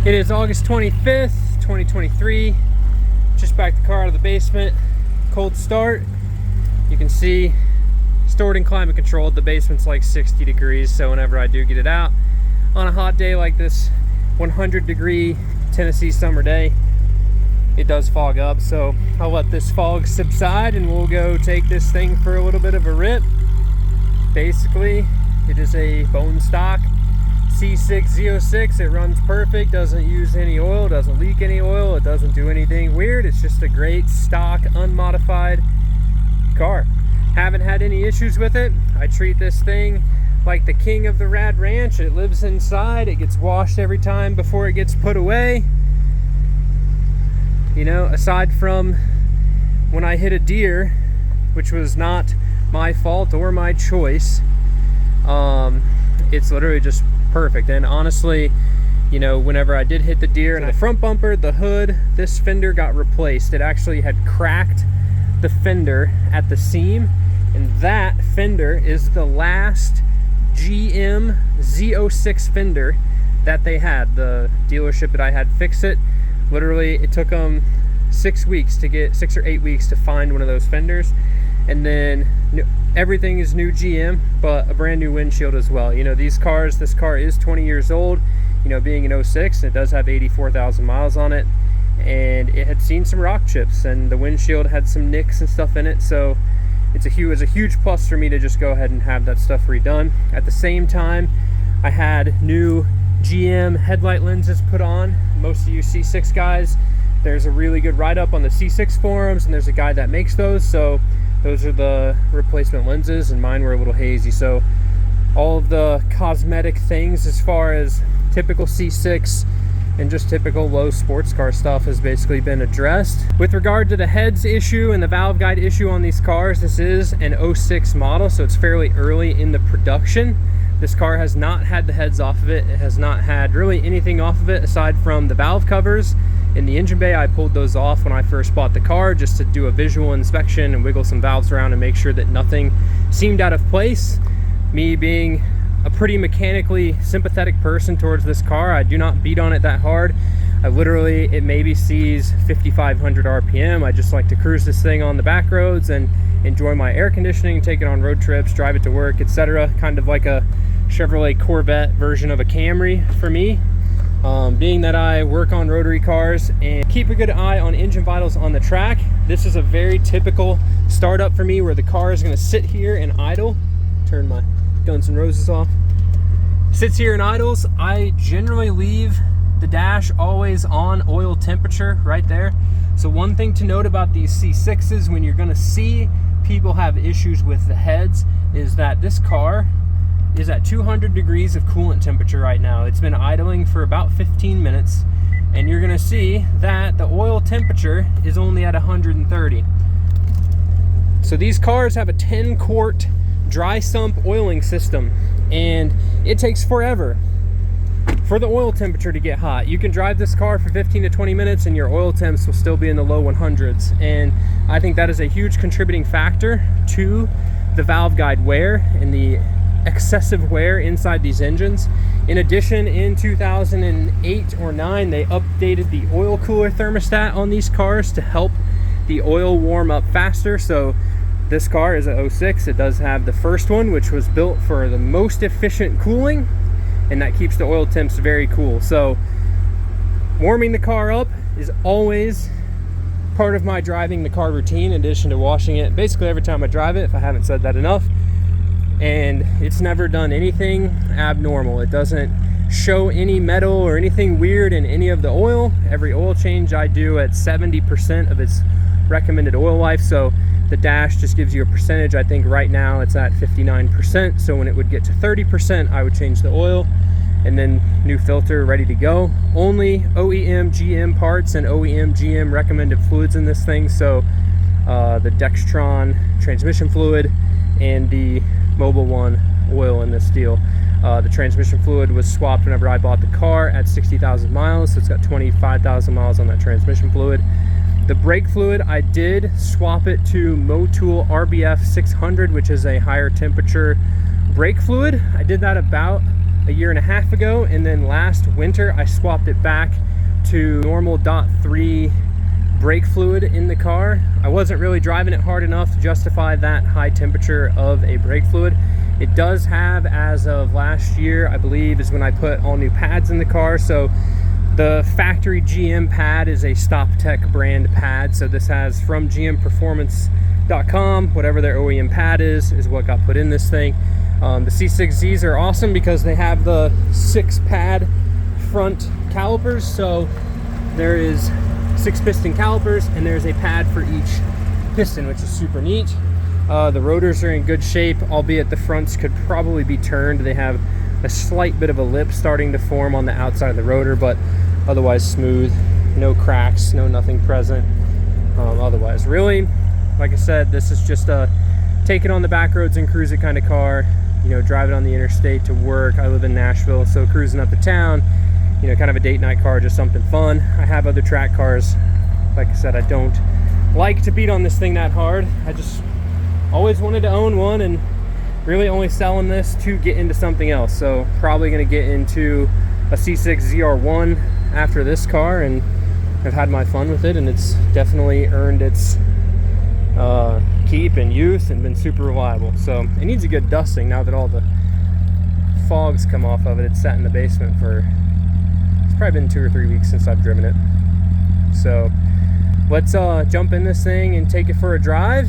It is August 25th, 2023. Just backed the car out of the basement. Cold start. You can see stored and climate controlled. The basement's like 60 degrees, so whenever I do get it out on a hot day like this 100-degree Tennessee summer day, it does fog up. So I'll let this fog subside and we'll go take this thing for a little bit of a rip. Basically, it is a bone stock C6 Z06. It runs perfect, doesn't use any oil, doesn't leak any oil, it doesn't do anything weird. It's just a great stock, unmodified car. Haven't had any issues with it. I treat this thing like the king of the Rad Ranch. It lives inside, it gets washed every time before it gets put away. You know, aside from when I hit a deer, which was not my fault or my choice, it's literally just perfect. And honestly, you know, whenever I did hit the deer and the front bumper, the hood, this fender got replaced. It actually had cracked the fender at the seam, and that fender is the last GM Z06 fender that they had. The dealership that I had fix it, literally it took them 6 weeks to get 6 or 8 weeks to find one of those fenders. And then everything is new GM, but a brand new windshield as well. You know, these cars, this car is 20 years old, you know, being an 06, and it does have 84,000 miles on it, and it had seen some rock chips, and the windshield had some nicks and stuff in it. So it's a huge plus for me to just go ahead and have that stuff redone. At the same time, I had new GM headlight lenses put on. Most of you C6 guys, there's a really good write-up on the C6 forums, and there's a guy that makes those. So those are the replacement lenses, and mine were a little hazy. So all of the cosmetic things as far as typical C6 and just typical low sports car stuff has basically been addressed. With regard to the heads issue and the valve guide issue on these cars, this is an 06 model, so it's fairly early in the production. This car has not had the heads off of it. It has not had really anything off of it aside from the valve covers. In the engine bay, I pulled those off when I first bought the car just to do a visual inspection and wiggle some valves around and make sure that nothing seemed out of place. Me being a pretty mechanically sympathetic person towards this car, I do not beat on it that hard. I literally, it maybe sees 5,500 RPM. I just like to cruise this thing on the back roads and enjoy my air conditioning, take it on road trips, drive it to work, etc. Kind of like a Chevrolet Corvette version of a Camry for me. Being that I work on rotary cars and keep a good eye on engine vitals on the track, this is a very typical startup for me where the car is going to sit here and idle. Turn my Guns N' Roses off. Sits here and idles. I generally leave the dash always on oil temperature right there. So one thing to note about these C6s when you're going to see people have issues with the heads is that this car is at 200 degrees of coolant temperature right now. It's been idling for about 15 minutes, and you're gonna see that the oil temperature is only at 130. So these cars have a 10-quart dry sump oiling system, and it takes forever for the oil temperature to get hot. You can drive this car for 15 to 20 minutes and your oil temps will still be in the low 100s, and I think that is a huge contributing factor to the valve guide wear and the excessive wear inside these engines. In addition, in 2008 or 9, they updated the oil cooler thermostat on these cars to help the oil warm up faster. So this car is a 06. It does have the first one, which was built for the most efficient cooling, and that keeps the oil temps very cool. So warming the car up is always part of my driving the car routine, in addition to washing it basically every time I drive it, if I haven't said that enough. And it's never done anything abnormal. It doesn't show any metal or anything weird in any of the oil. Every oil change I do at 70% of its recommended oil life. So the dash just gives you a percentage. I think right now it's at 59%. So when it would get to 30%, I would change the oil, and then new filter ready to go. Only OEM GM parts and OEM GM recommended fluids in this thing. So the Dextron transmission fluid and the Mobil 1 oil in this deal. The transmission fluid was swapped whenever I bought the car at 60,000 miles, so it's got 25,000 miles on that transmission fluid. The brake fluid, I did swap it to Motul RBF 600, which is a higher temperature brake fluid. I did that about a year and a half ago, and then last winter I swapped it back to normal .3 brake fluid in the car. I wasn't really driving it hard enough to justify that high temperature of a brake fluid. It does have, as of last year, I believe, is when I put all new pads in the car. So the factory GM pad is a StopTech brand pad. So this has from GMperformance.com, whatever their OEM pad is what got put in this thing. The C6Zs are awesome because they have the 6 pad front calipers. So there is 6 piston calipers and there's a pad for each piston, which is super neat. The rotors are in good shape, albeit the fronts could probably be turned. They have a slight bit of a lip starting to form on the outside of the rotor, but otherwise smooth, no cracks, no nothing present. Otherwise, really, like I said, this is just a take it on the back roads and cruise it kind of car. You know, drive it on the interstate to work. I live in Nashville, so cruising up to town, you know, kind of a date night car, just something fun. I have other track cars. Like I said, I don't like to beat on this thing that hard. I just always wanted to own one, and really only selling this to get into something else. So probably going to get into a C6 ZR1 after this car, and I've had my fun with it, and it's definitely earned its keep and youth and been super reliable. So it needs a good dusting now that all the fog's come off of it. It's sat in the basement for, it's probably been 2 or 3 weeks since I've driven it. So let's jump in this thing and take it for a drive.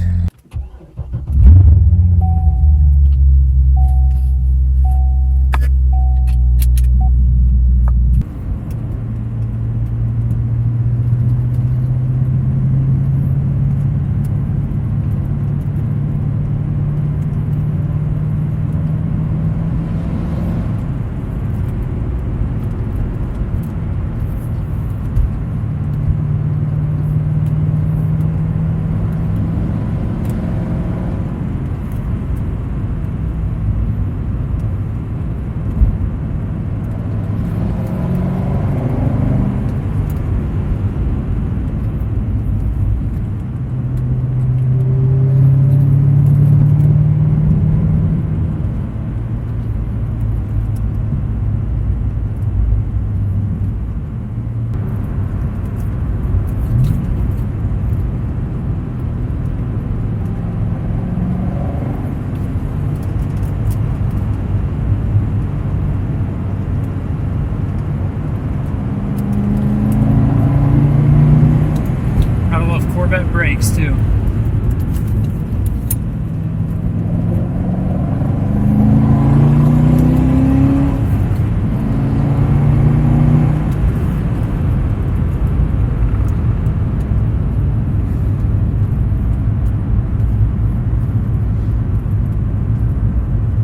Corvette brakes too.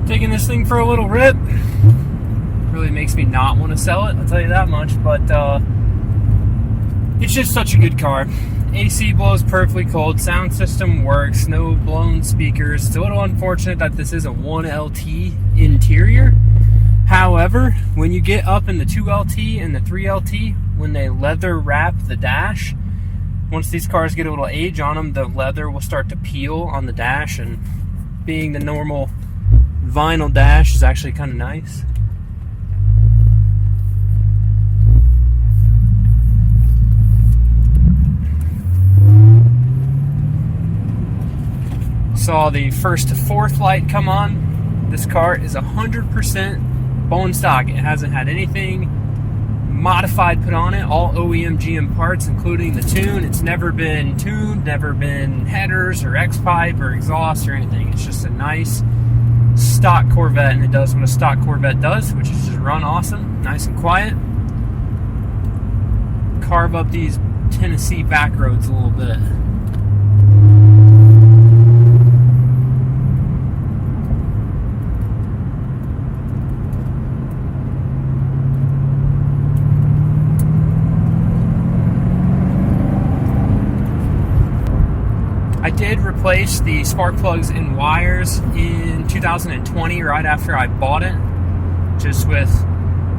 Taking this thing for a little rip. Really makes me not want to sell it, I'll tell you that much, but it's just such a good car. AC blows perfectly cold, sound system works, no blown speakers. It's a little unfortunate that this is a 1LT interior. However, when you get up in the 2LT and the 3LT, when they leather wrap the dash, once these cars get a little age on them, the leather will start to peel on the dash, and being the normal vinyl dash is actually kind of nice. Saw the first to fourth light come on. This car is 100% bone stock. It hasn't had anything modified put on it. All OEM GM parts, including the tune. It's never been tuned, never been headers or X-pipe or exhaust or anything. It's just a nice stock Corvette, and it does what a stock Corvette does, which is just run awesome, nice and quiet. Carve up these Tennessee back roads a little bit. I did replace the spark plugs and wires in 2020, right after I bought it, just with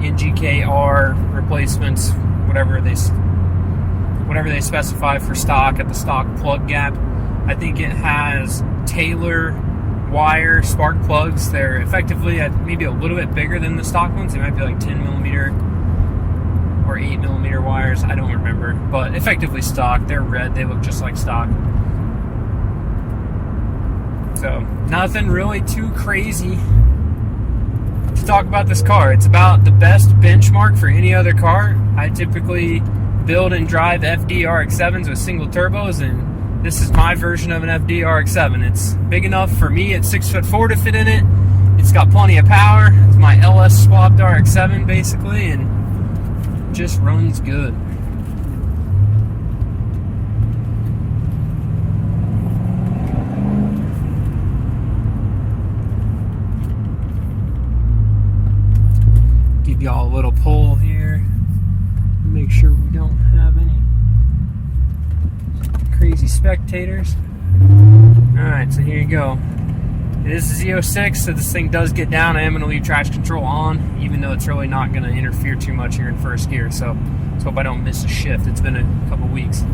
NGKR replacements, whatever they specify for stock at the stock plug gap. I think it has Taylor wire spark plugs. They're effectively maybe a little bit bigger than the stock ones. They might be like 10mm or 8mm wires. I don't remember, but effectively stock. They're red. They look just like stock. So nothing really too crazy to talk about this car. It's about the best benchmark for any other car. I typically build and drive FD RX-7s with single turbos, and this is my version of an FD RX-7. It's big enough for me at 6'4" to fit in it. It's got plenty of power. It's my LS swapped RX-7 basically, and just runs good. Give y'all a little pull here. Make sure we don't have any crazy spectators. Alright, so here you go. It is a Z06, so this thing does get down. I am going to leave traction control on, even though it's really not going to interfere too much here in first gear. So let's hope I don't miss a shift. It's been a couple weeks.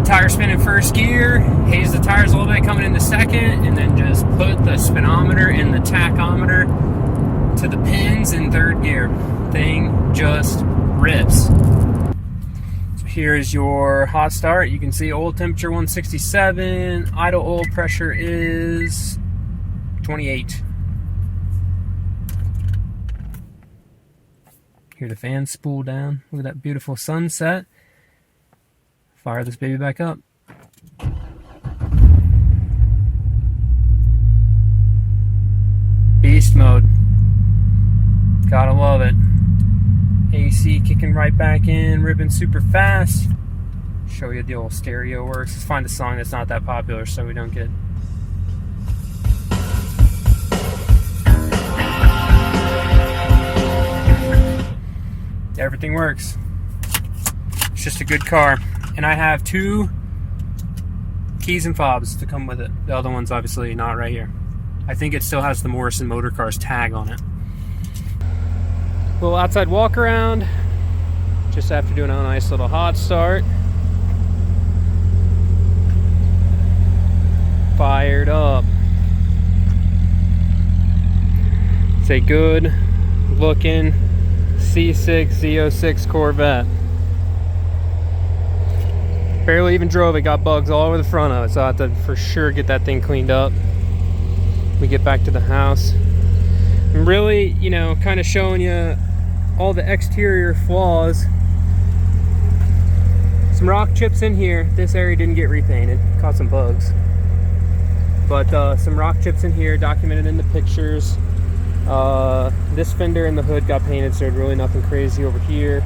Tire spin in first gear, haze the tires a little bit coming into second, and then just put the speedometer and the tachometer to the pins in third gear. Thing just rips. So here's your hot start. You can see oil temperature 167, idle oil pressure is 28. Hear the fans spool down. Look at that beautiful sunset. Fire this baby back up. Beast mode. Gotta love it. AC kicking right back in, ripping super fast. Show you the old stereo works. Let's find a song that's not that popular so we don't get... Everything works. It's just a good car. And I have 2 keys and fobs to come with it. The other one's obviously not right here. I think it still has the Morrison Motor Cars tag on it. Little outside walk around, just after doing a nice little hot start. Fired up. It's a good looking C6 Z06 Corvette. Barely even drove it, got bugs all over the front of it, so I have to for sure get that thing cleaned up when we get back to the house. I'm really, you know, kind of showing you all the exterior flaws. Some rock chips in here. This area didn't get repainted, caught some bugs. But some rock chips in here, documented in the pictures. This fender and the hood got painted, so really nothing crazy over here.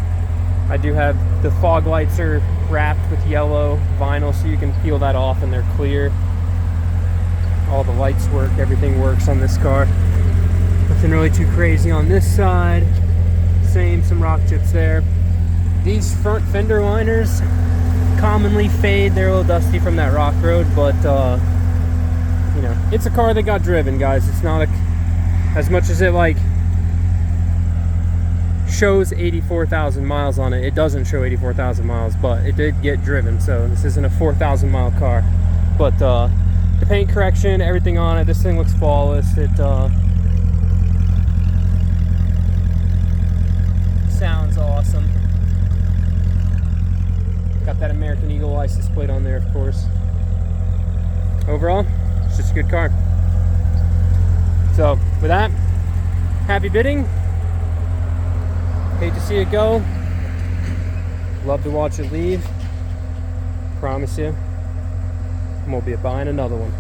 I do have the fog lights are wrapped with yellow vinyl, so you can peel that off and they're clear. All the lights work, everything works on this car. Nothing really too crazy on this side. Same, some rock chips there. These front fender liners commonly fade. They're a little dusty from that rock road, but you know, it's a car that got driven, guys. It's not as much as it like shows 84,000 miles on it. It doesn't show 84,000 miles, but it did get driven, so this isn't a 4,000 mile car. But the paint correction, everything on it, this thing looks flawless. It sounds awesome. Got that American Eagle license plate on there, of course. Overall, it's just a good car. So with that, happy bidding. Hate to see it go. Love to watch it leave. Promise you, I'm gonna be buying another one.